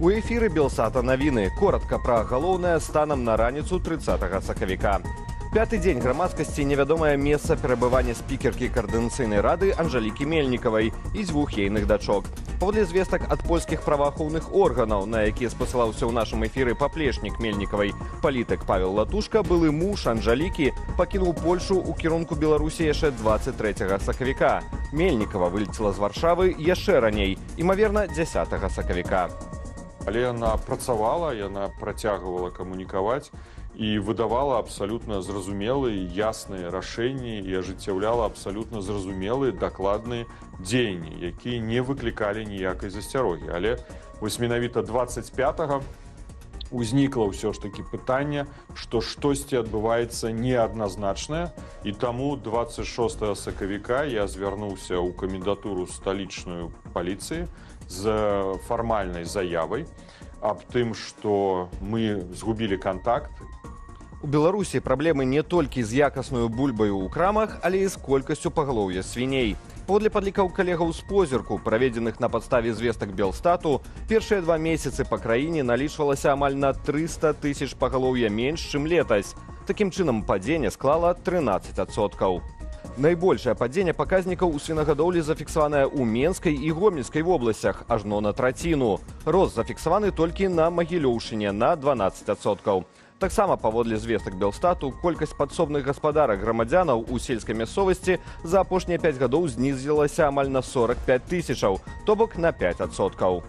У эфіры Белсата навіны. Коротка пра галоўнае станам на раніцу 30 сакавіка. Пяты дзень грамадскасці невядомае месца перабывання спікеркі каардынацыйнай рады Анжалікі Мельнікавай і дзвюх ейных дачок. Паводле звестак ад польскіх праваахоўных органаў, на якія спасылаўся ў нашым эфіры паплечнік Мельнікавай, палітык Павел Латушка, былы муж Анжалікі, пакінуў Польшу ў кірунку Беларусі яшчэ 23 сакавіка. Мельнікава вылецела з Варшавы яшчэ раней, імаверна 10 сакавіка. Але яна працавала, яна працягвала камунікаваць і выдавала абсалютна зразумелыя, ясныя рашэнні і ажыццяўляла абсалютна зразумелыя, дакладныя дзеянні, якія не выклікалі ніякай засцярогі. Але вось менавіта 25-го узнікла ўсё ж такі пытанне, што штосьці адбываецца неадназначнае, і таму 26 сакавіка я звярнуўся ў камендатуру сталічную паліцыі з фармальнай заявай аб тым, што мы згубілі кантакт. У Беларусі праблемы не толькі з якаснаю бульбаю ў крамах, але і з колькасцю пагалоўя свіней. Паводле падлікаў калегаў з позірку, праведзеных на падставе звестак Белстату, першыя 2 месяцы па краіне налічвалася амаль на 300 тысяч пагалоўя менш, чым летась. Такім чынам, падзенне склала 13%. Найбольшае падзенне паказнікаў у свінагадоўлі зафіксаванае ў Менскай і Гомельскай вобласцях, ажно на траціну. Рост зафіксаваны толькі на Магілёўшыне на 12%. Таксама паводле звестак Белстату, колькасць падсобных гаспадарак грамадзянаў у сельскай мясцовасці за апошнія 5 гадоў знізілася амаль на 45 тысячаў, то бок на 5%.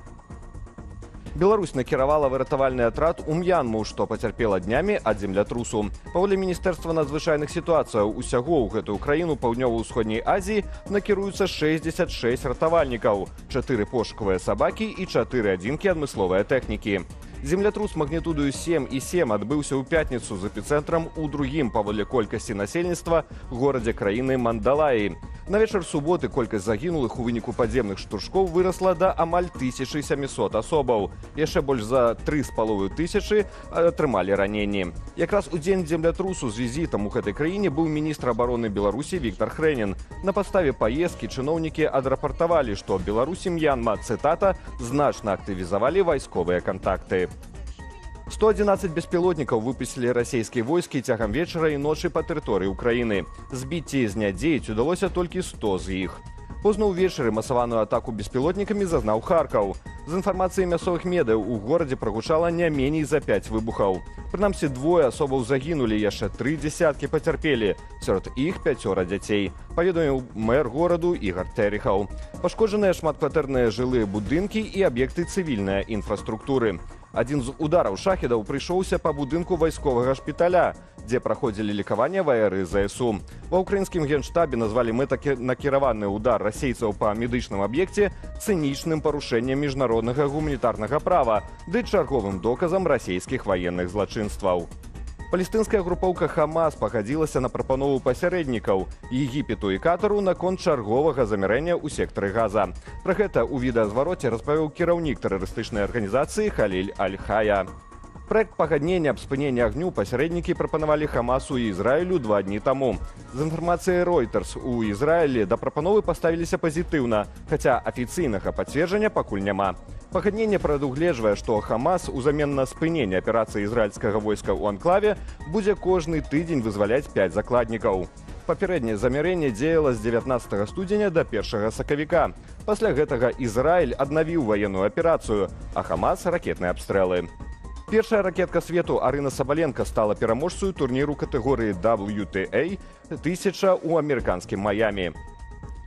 Беларусь накіравала выратавальны атрад у М'янму, што пацярпела днямі ад землятрусу. Паводле Міністэрства надзвычайных сітуацыяў, усяго ў гэтую краіну паўднёва-ўсходняй Азіі накіруюцца 66 ратавальнікаў, 4 пошукавыя сабакі і 4 адзінкі адмысловыя тэхнікі. Землятрус магнітудою 7,7 адбыўся ў пятніцу з эпіцэнтрам у другім паводле колькасці насельніцтва горадзе краіны Мандалаі. На вечар суботы колькасць загінулых у выніку падземных штуршкоў вырасла да амаль 1700 асобаў. Яшчэ больш за 3,5 тысячы атрымалі раненні. Якраз у дзень землятрусу з візітам у гэтай краіне быў міністр абароны Беларусі Віктор Хрэнін. На падставе паездкі чыноўнікі адрапартавалі, што Беларусь і М'янма, цытата, значна актывізавалі вайсковыя кантакты. 111 беспілотнікаў выпусцілі расійскія войскі цягам вечара і ночы па тэрыторыі ўкраіны. Збіць і знядзеяць удалося толькі 100 з іх. Позна ўвечары масаваную атаку беспілотнікамі зазнаў Харкаў. З інфармацыі мясцовых медыяў у горадзе прагучала не меней за 5 выбухаў. Прынамсі, 2 асобаў загінулі, яшчэ 3 дзясяткі пацярпелі. Сярод іх 5 дзяцей, паведаміў мэр гораду Ігар Тэрехаў. Пашкоджаныя шматкватэрныя жылыя будынкі і аб'екты цывільнай інфраструктуры. Адзін з удараў шахедаў прыйшоўся па будынку вайсковага шпіталя, дзе праходзілі лекаванне ваяры ЗСУ. Ва ўкраінскім генштабе назвалі мэтанакіраваны ўдар расейцаў па медычным аб'екце цынічным парушэннем міжнароднага гуманітарнага права ды чарговым доказам расійскіх ваенных злачынстваў. Палестынская групоўка Хамас пагадзілася на прапанову пасярэднікаў Егіпету і Катару наконт чарговага замірэння ў сектары Газа. Пра гэта ў відэазвароце распавёў кіраўнік тэрарыстычнай арганізацыі Халіль Аль-Хая. Праект пагаднення аб спыненні агню пасярэднікі прапанавалі Хамасу і Ізраілю 2 дні таму. З інфармацыяй Reuters у Ізраілі да прапановы паставіліся пазітыўна, хаця афіцыйнага пацверджання пакуль няма. Пагадненне прадугледжвае, што Хамас узамен на спыненне аперацыі ізраільскага войска ў анклаве будзе кожны тыдзень вызваляць 5 закладнікаў. Папярэдняе замірэнне дзеяла з 19 студзеня да 1 сакавіка. Пасля гэтага Ізраіль аднавіў ваенную аперацыю, а Хамас – ракетныя абстрэлы. Першая ракетка свету Арына Сабаленка стала пераможцаю турніру катэгорыі WTA 1000 у амерыканскім Маямі.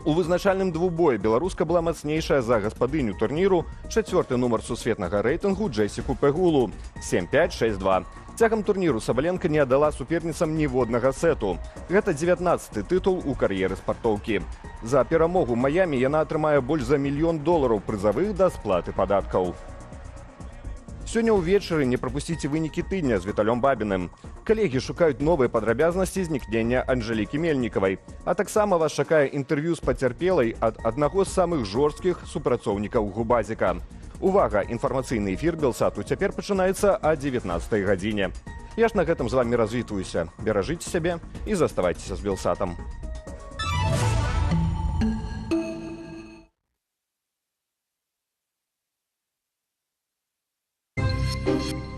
У вызначальным двубоі беларуска была мацнейшая за гаспадыню турніру, 4-й нумар сусветнага рэйтынгу Джесіку Пегулу 7-5-6-2. Цягам турніру Сабаленка не аддала суперніцам ніводнага сету. Гэта 19-й тытул у кар'еры спартоўкі. За перамогу Маямі яна атрымае больш за $1 мільён прызавых да сплаты падаткаў. Сёння ўвечары не прапусціце вынікі тыдня з Віталём Бабіным. Калегі шукаюць новыя падрабязнасці знікнення Анжалікі Мельнікавай. А таксама вас чакае інтэрв'ю з пацярпелай ад аднаго з самых жорсткіх супрацоўнікаў Губазіка. Увага! Інфармацыйны эфір Белсату цяпер пачынаецца о 19 гадзіне. Я ж на гэтым з вамі развітваюся. Беражыце сябе і заставайцеся з Белсатам. Украіны.